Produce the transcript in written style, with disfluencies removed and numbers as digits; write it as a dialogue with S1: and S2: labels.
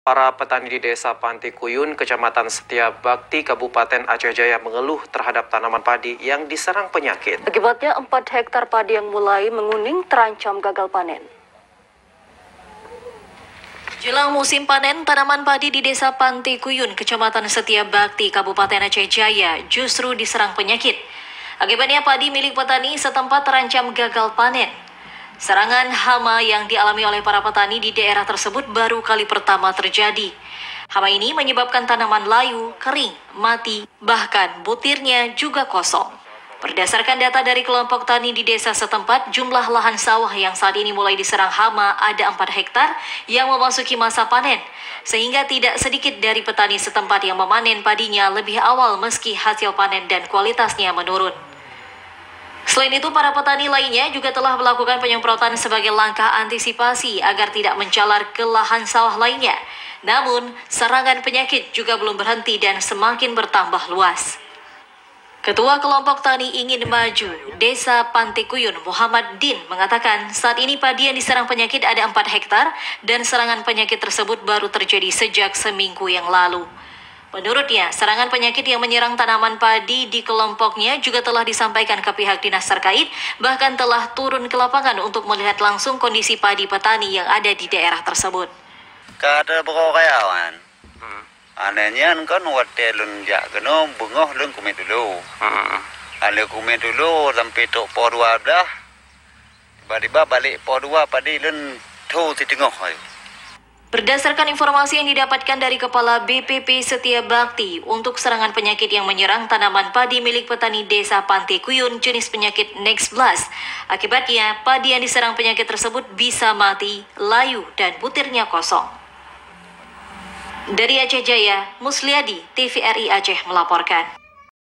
S1: Para petani di Desa Panti Kuyun, Kecamatan Setiabakti, Kabupaten Aceh Jaya mengeluh terhadap tanaman padi yang diserang penyakit.
S2: Akibatnya 4 hektar padi yang mulai menguning terancam gagal panen. Jelang musim panen, tanaman padi di Desa Panti Kuyun, Kecamatan Setiabakti, Kabupaten Aceh Jaya justru diserang penyakit. Akibatnya padi milik petani setempat terancam gagal panen. Serangan hama yang dialami oleh para petani di daerah tersebut baru kali pertama terjadi. Hama ini menyebabkan tanaman layu, kering, mati, bahkan butirnya juga kosong. Berdasarkan data dari kelompok tani di desa setempat, jumlah lahan sawah yang saat ini mulai diserang hama ada 4 hektar yang memasuki masa panen. Sehingga tidak sedikit dari petani setempat yang memanen padinya lebih awal meski hasil panen dan kualitasnya menurun. Selain itu, para petani lainnya juga telah melakukan penyemprotan sebagai langkah antisipasi agar tidak menjalar ke lahan sawah lainnya. Namun, serangan penyakit juga belum berhenti dan semakin bertambah luas. Ketua Kelompok Tani Ingin Maju, Desa Panti Kuyun, Muhammad Din, mengatakan saat ini padi yang diserang penyakit ada 4 hektar dan serangan penyakit tersebut baru terjadi sejak seminggu yang lalu. Menurutnya, serangan penyakit yang menyerang tanaman padi di kelompoknya juga telah disampaikan ke pihak dinas terkait, bahkan telah turun ke lapangan untuk melihat langsung kondisi padi petani yang ada di daerah tersebut.
S3: Kada berkawan. Anehnya kan watelun jak kena bungoh lun kumet dulu. Ale kumet dulu sampai tok po 2 dah. Tiba-tiba balik po 2 padi lun tu di tengah.
S2: Berdasarkan informasi yang didapatkan dari Kepala BPP Setiabakti, untuk serangan penyakit yang menyerang tanaman padi milik petani Desa Panti Kuyun jenis penyakit Next Blast. Akibatnya, padi yang diserang penyakit tersebut bisa mati, layu, dan butirnya kosong. Dari Aceh Jaya, Musliadi, TVRI Aceh melaporkan.